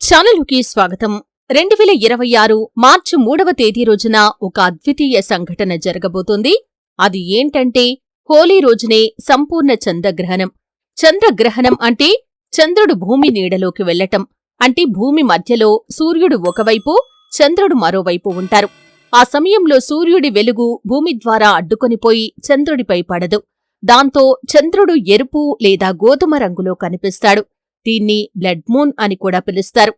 ఛానలుకి స్వాగతం. 2026 మార్చి 3వ తేదీ రోజున ఒక అద్వితీయ సంఘటన జరగబోతోంది. అది ఏంటంటే హోలీ రోజునే సంపూర్ణ చంద్రగ్రహణం. చంద్రగ్రహణం అంటే చంద్రుడు భూమి నీడలోకి వెళ్లటం. అంటే భూమి మధ్యలో సూర్యుడు ఒకవైపు, చంద్రుడు మరోవైపు ఉంటారు. ఆ సమయంలో సూర్యుడి వెలుగు భూమి ద్వారా అడ్డుకొనిపోయి చంద్రుడిపై పడదు. దాంతో చంద్రుడు ఎరుపు లేదా గోధుమ రంగులో కనిపిస్తాడు. దీన్ని బ్లడ్ మూన్ అని కూడా పిలుస్తారు.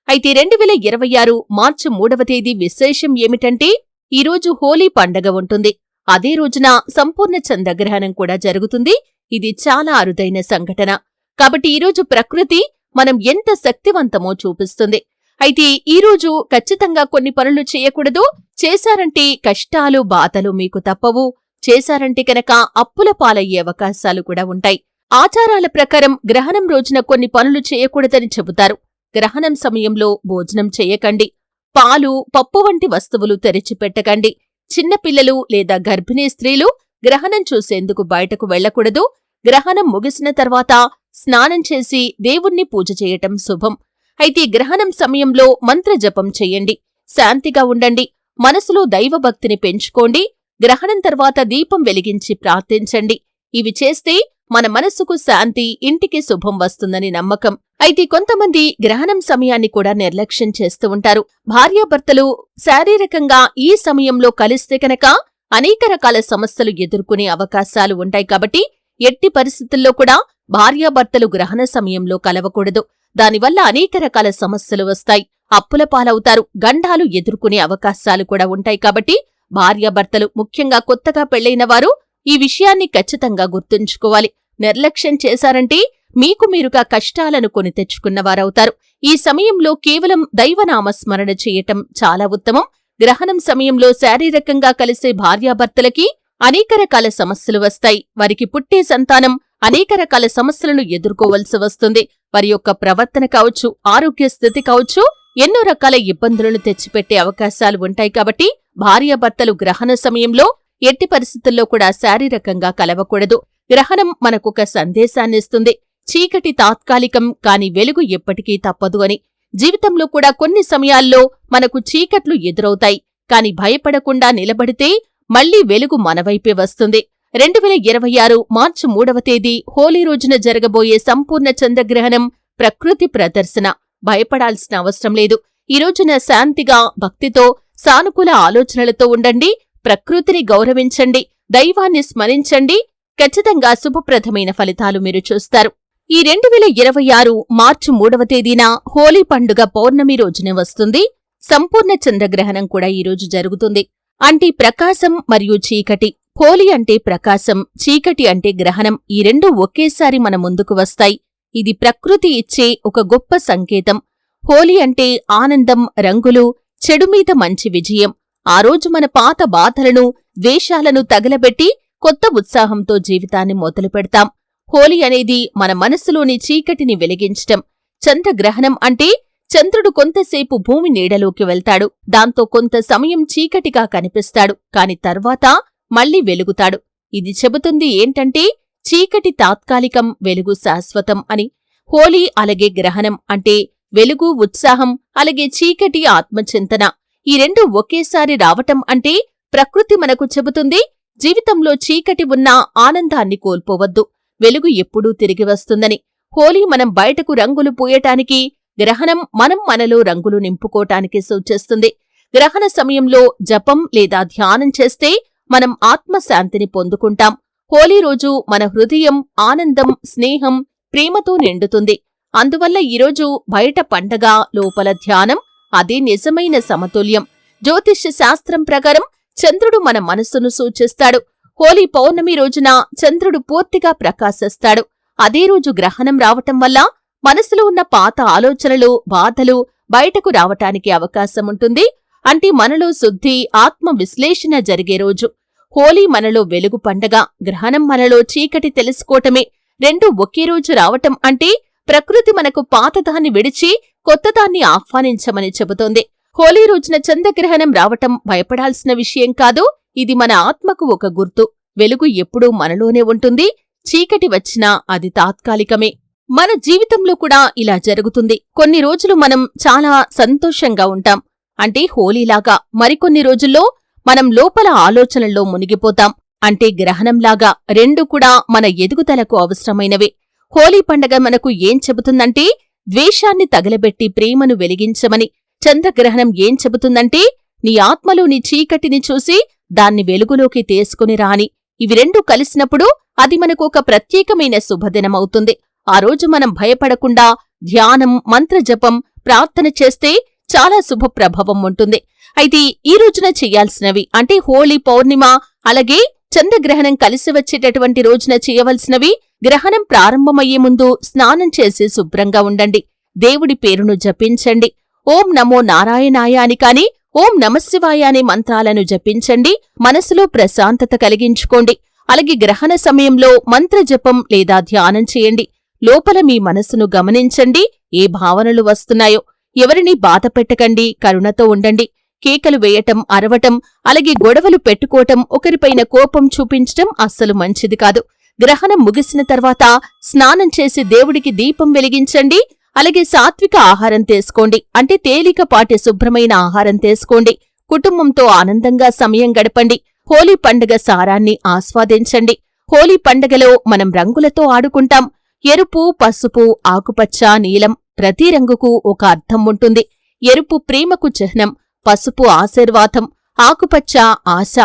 అయితే 2026 మార్చి 3వ తేదీ విశేషం ఏమిటంటే ఈరోజు హోలీ పండగ ఉంటుంది. అదే రోజున సంపూర్ణ చంద్రగ్రహణం కూడా జరుగుతుంది. ఇది చాలా అరుదైన సంఘటన. కాబట్టి ఈరోజు ప్రకృతి మనం ఎంత శక్తివంతమో చూపిస్తుంది. అయితే ఈరోజు ఖచ్చితంగా కొన్ని పనులు చేయకూడదు. చేశారంటే కష్టాలు బాధలు మీకు తప్పవు. చేశారంటే కనుక అప్పుల పాలయ్యే అవకాశాలు కూడా ఉంటాయి. ఆచారాల ప్రకారం గ్రహణం రోజున కొన్ని పనులు చేయకూడదని చెబుతారు. గ్రహణం సమయంలో భోజనం చేయకండి. పాలు, పప్పు వంటి వస్తువులు తెరిచిపెట్టకండి. చిన్నపిల్లలు లేదా గర్భిణీ స్త్రీలు గ్రహణం చూసేందుకు బయటకు వెళ్లకూడదు. గ్రహణం ముగిసిన తర్వాత స్నానం చేసి దేవుణ్ణి పూజ చేయటం శుభం. అయితే గ్రహణం సమయంలో మంత్రజపం చెయ్యండి. శాంతిగా ఉండండి. మనసులో దైవభక్తిని పెంచుకోండి. గ్రహణం తర్వాత దీపం వెలిగించి ప్రార్థించండి. ఇవి చేస్తే మన మనసుకు శాంతి, ఇంటికి శుభం వస్తుందని నమ్మకం. అయితే కొంతమంది గ్రహణం సమయాన్ని కూడా నిర్లక్ష్యం చేస్తూ ఉంటారు. భార్యాభర్తలు శారీరకంగా ఈ సమయంలో కలిస్తే కనుక అనేక రకాల సమస్యలు ఎదుర్కొనే అవకాశాలు ఉంటాయి. కాబట్టి ఎట్టి పరిస్థితుల్లో కూడా భార్యాభర్తలు గ్రహణ సమయంలో కలవకూడదు. దానివల్ల అనేక రకాల సమస్యలు వస్తాయి. అప్పుల పాలవుతారు. గండాలు ఎదుర్కొనే అవకాశాలు కూడా ఉంటాయి. కాబట్టి భార్యాభర్తలు, ముఖ్యంగా కొత్తగా పెళ్లైన వారు ఈ విషయాన్ని ఖచ్చితంగా గుర్తుంచుకోవాలి. నిర్లక్ష్యం చేశారంటే మీకు మీరుగా కష్టాలను కొని తెచ్చుకున్నవారవుతారు. ఈ సమయంలో కేవలం దైవనామస్మరణ చేయటం చాలా ఉత్తమం. గ్రహణం సమయంలో శారీరకంగా కలిసే భార్యాభర్తలకి అనేక రకాల సమస్యలు వస్తాయి. వారికి పుట్టే సంతానం అనేక రకాల సమస్యలను ఎదుర్కోవలసి వస్తుంది. వారి యొక్క ప్రవర్తన కావచ్చు, ఆరోగ్య స్థితి కావచ్చు, ఎన్నో రకాల ఇబ్బందులను తెచ్చిపెట్టే అవకాశాలు ఉంటాయి. కాబట్టి భార్యాభర్తలు గ్రహణ సమయంలో ఎట్టి పరిస్థితుల్లో కూడా శారీరకంగా కలవకూడదు. గ్రహణం మనకొక సందేశాన్నిస్తుంది. చీకటి తాత్కాలికం, కాని వెలుగు ఎప్పటికీ తప్పదు అని. జీవితంలో కూడా కొన్ని సమయాల్లో మనకు చీకట్లు ఎదురవుతాయి. కాని భయపడకుండా నిలబడితే మళ్లీ వెలుగు మనవైపే వస్తుంది. 2026 మార్చి 3వ తేదీ హోలీ రోజున జరగబోయే సంపూర్ణ చంద్రగ్రహణం ప్రకృతి ప్రదర్శన. భయపడాల్సిన అవసరం లేదు. ఈ రోజున శాంతిగా, భక్తితో, సానుకూల ఆలోచనలతో ఉండండి. ప్రకృతిని గౌరవించండి. దైవాన్ని స్మరించండి. ఖచ్చితంగా శుభప్రదమైన ఫలితాలు మీరు చూస్తారు. ఈ 2026 మార్చి 3వ తేదీన హోలీ పండుగ పౌర్ణమి రోజునే వస్తుంది. సంపూర్ణ చంద్రగ్రహణం కూడా ఈరోజు జరుగుతుంది. అంటే ప్రకాశం మరియు చీకటి. హోలీ అంటే ప్రకాశం, చీకటి అంటే గ్రహణం. ఈ రెండూ ఒకేసారి మన ముందుకు వస్తాయి. ఇది ప్రకృతి ఇచ్చే ఒక గొప్ప సంకేతం. హోలీ అంటే ఆనందం, రంగులు, చెడు మీద మంచి విజయం. ఆ రోజు మన పాత బాధలను, ద్వేషాలను తగలబెట్టి కొత్త ఉత్సాహంతో జీవితాన్ని మొదలు పెడతాం. హోలీ అనేది మన మనస్సులోని చీకటిని వెలిగించటం. చంద్రగ్రహణం అంటే చంద్రుడు కొంతసేపు భూమి నీడలోకి వెళ్తాడు. దాంతో కొంత సమయం చీకటిగా కనిపిస్తాడు. కాని తర్వాత మళ్లీ వెలుగుతాడు. ఇది చెబుతుంది ఏంటంటే చీకటి తాత్కాలికం, వెలుగు శాశ్వతం అని. హోలీ అలాగే గ్రహణం అంటే వెలుగు, ఉత్సాహం, అలాగే చీకటి, ఆత్మచింతన. ఈ రెండు ఒకేసారి రావటం అంటే ప్రకృతి మనకు చెబుతుంది జీవితంలో చీకటి ఉన్నా ఆనందాన్ని కోల్పోవద్దు. వెలుగు ఎప్పుడూ తిరిగి వస్తుందని. హోలీ మనం బయటకు రంగులు పూయటానికి, గ్రహణం మనం మనలో రంగులు నింపుకోటానికి సూచిస్తుంది. గ్రహణ సమయంలో జపం లేదా ధ్యానం చేస్తే మనం ఆత్మశాంతిని పొందుకుంటాం. హోలీ రోజు మన హృదయం ఆనందం, స్నేహం, ప్రేమతో నిండుతుంది. అందువల్ల ఈరోజు బయట పండగ, లోపల ధ్యానం. అదే నిజమైన సమతుల్యం. జ్యోతిష్య శాస్త్రం ప్రకారం చంద్రుడు మన మనస్సును సూచిస్తాడు. హోలీ పౌర్ణమి రోజున చంద్రుడు పూర్తిగా ప్రకాశిస్తాడు. అదే రోజు గ్రహణం రావటం వల్ల మనసులో ఉన్న పాత ఆలోచనలు, బాధలు బయటకు రావటానికి అవకాశముంటుంది. అంటే మనలో శుద్ధి, ఆత్మ విశ్లేషణ జరిగే రోజు. హోలీ మనలో వెలుగు పండగ, గ్రహణం మనలో చీకటి తెలుసుకోవటమే. రెండూ ఒకే రోజు రావటం అంటే ప్రకృతి మనకు పాతదాన్ని విడిచి కొత్తదాన్ని ఆహ్వానించమని చెబుతోంది. హోలీ రోజున చంద్రగ్రహణం రావటం భయపడాల్సిన విషయం కాదు. ఇది మన ఆత్మకు ఒక గుర్తు. వెలుగు ఎప్పుడూ మనలోనే ఉంటుంది. చీకటి వచ్చినా అది తాత్కాలికమే. మన జీవితంలో కూడా ఇలా జరుగుతుంది. కొన్ని రోజులు మనం చాలా సంతోషంగా ఉంటాం, అంటే హోలీలాగా. మరికొన్ని రోజుల్లో మనం లోపల ఆలోచనల్లో మునిగిపోతాం, అంటే గ్రహణంలాగా. రెండు కూడా మన ఎదుగుదలకు అవసరమైనవే. హోలీ పండగ మనకు ఏం చెబుతుందంటే ద్వేషాన్ని తగలబెట్టి ప్రేమను వెలిగించమని. చంద్రగ్రహణం ఏం చెబుతుందంటే నీ ఆత్మలోని చీకటిని చూసి దాన్ని వెలుగులోకి తీసుకుని రాని. ఇవి రెండూ కలిసినప్పుడు అది మనకు ఒక ప్రత్యేకమైన శుభదినమవుతుంది. ఆ రోజు మనం భయపడకుండా ధ్యానం, మంత్రజపం, ప్రార్థన చేస్తే చాలా శుభ ప్రభావం ఉంటుంది. అయితే ఈ రోజున చెయ్యాల్సినవి, అంటే హోలీ పౌర్ణిమ అలాగే చంద్రగ్రహణం కలిసి వచ్చేటటువంటి రోజున చేయవలసినవి: గ్రహణం ప్రారంభమయ్యే ముందు స్నానం చేసి శుభ్రంగా ఉండండి. దేవుడి పేరును జపించండి. ఓం నమో నారాయణాయ అని కాని ఓం నమశివాయ అనే మంత్రాలను జపించండి. మనసులో ప్రశాంతత కలిగించుకోండి. అలాగే గ్రహణ సమయంలో మంత్రజపం లేదా ధ్యానం చేయండి. లోపల మీ మనసును గమనించండి. ఏ భావనలు వస్తున్నాయో. ఎవరిని బాధపెట్టకండి, కరుణతో ఉండండి. కేకలు వేయటం, అరవటం, అలాగే గొడవలు పెట్టుకోవటం, ఒకరిపైన కోపం చూపించటం అస్సలు మంచిది కాదు. గ్రహణం ముగిసిన తర్వాత స్నానం చేసి దేవుడికి దీపం వెలిగించండి. అలాగే సాత్విక ఆహారం తీసుకోండి, అంటే తేలికపాటి శుభ్రమైన ఆహారం తీసుకోండి. కుటుంబంతో ఆనందంగా సమయం గడపండి. హోలీ పండుగ సారాన్ని ఆస్వాదించండి. హోలీ పండుగలో మనం రంగులతో ఆడుకుంటాం. ఎరుపు, పసుపు, ఆకుపచ్చ, నీలం, ప్రతి రంగుకు ఒక అర్థం ఉంటుంది. ఎరుపు ప్రేమకు చిహ్నం, పసుపు ఆశీర్వాదం, ఆకుపచ్చ ఆశ,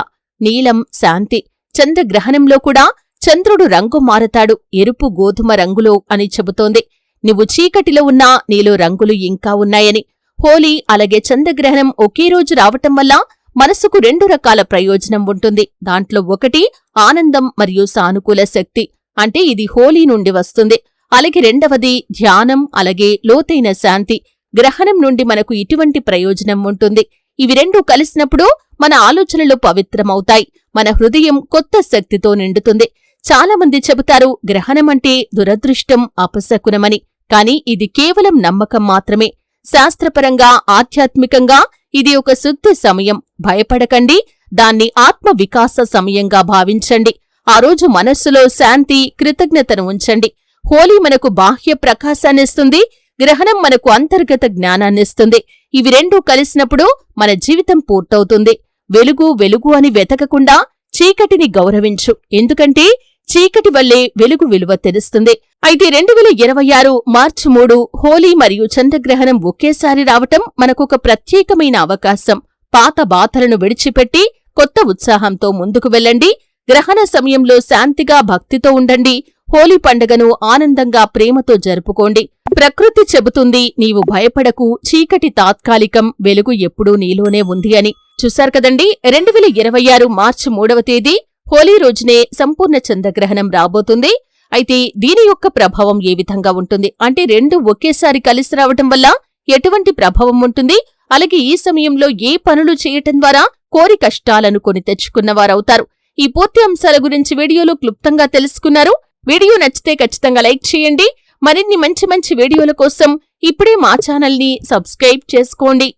నీలం శాంతి. చంద్రగ్రహణంలో కూడా చంద్రుడు రంగు మారతాడు, ఎరుపు గోధుమ రంగులో అని చెబుతోంది. నువ్వు చీకటిలో ఉన్నా నీలో రంగులు ఇంకా ఉన్నాయని. హోలీ అలాగే చంద్రగ్రహణం ఒకే రోజు రావటం వల్ల మనసుకు రెండు రకాల ప్రయోజనం ఉంటుంది. దాంట్లో ఒకటి ఆనందం మరియు సానుకూల శక్తి, అంటే ఇది హోలీ నుండి వస్తుంది. అలాగే రెండవది ధ్యానం, అలాగే లోతైన శాంతి. గ్రహణం నుండి మనకు ఇటువంటి ప్రయోజనం ఉంటుంది. ఇవి రెండూ కలిసినప్పుడు మన ఆలోచనలు పవిత్రమవుతాయి. మన హృదయం కొత్త శక్తితో నిండుతుంది. చాలామంది చెబుతారు గ్రహణమంటే దురదృష్టం, అపశకునమని. కాని ఇది కేవలం నమ్మకం మాత్రమే. శాస్త్రపరంగా, ఆధ్యాత్మికంగా ఇది ఒక శుద్ధి సమయం. భయపడకండి, దాన్ని ఆత్మ వికాస సమయంగా భావించండి. ఆ రోజు మనస్సులో శాంతి, కృతజ్ఞతను ఉంచండి. హోలీ మనకు బాహ్య ప్రకాశాన్నిస్తుంది, గ్రహణం మనకు అంతర్గత జ్ఞానాన్నిస్తుంది. ఇవి రెండూ కలిసినప్పుడు మన జీవితం పూర్తవుతుంది. వెలుగు వెలుగు అని వెతకకుండా చీకటిని గౌరవించు, ఎందుకంటే చీకటి వల్లే వెలుగు విలువ తెలుస్తుంది. అయితే 2026 మార్చి 3 హోలీ మరియు చంద్రగ్రహణం ఒకేసారి రావటం మనకొక ప్రత్యేకమైన అవకాశం. పాత బాధలను విడిచిపెట్టి కొత్త ఉత్సాహంతో ముందుకు వెళ్ళండి. గ్రహణ సమయంలో శాంతిగా, భక్తితో ఉండండి. హోలీ పండుగను ఆనందంగా, ప్రేమతో జరుపుకోండి. ప్రకృతి చెబుతుంది, నీవు భయపడకు, చీకటి తాత్కాలికం, వెలుగు ఎప్పుడూ నీలోనే ఉంది అని. చూశారు కదండి, 2026 మార్చి 3వ తేదీ హోలీ రోజునే సంపూర్ణ చంద్రగ్రహణం రాబోతుంది. అయితే దీని యొక్క ప్రభావం ఏ విధంగా ఉంటుంది, అంటే రెండు ఒకేసారి కలిసి రావటం వల్ల ఎటువంటి ప్రభావం ఉంటుంది, అలాగే ఈ సమయంలో ఏ పనులు చేయటం ద్వారా కోరి కష్టాలను కొని తెచ్చుకున్నవారవుతారు. ఈ పూర్తి అంశాల గురించి వీడియోలో క్లుప్తంగా తెలుసుకున్నారు. వీడియో నచ్చితే ఖచ్చితంగా లైక్ చేయండి. మరిన్ని మంచి మంచి వీడియోల కోసం ఇప్పుడే మా ఛానల్ని సబ్స్క్రైబ్ చేసుకోండి.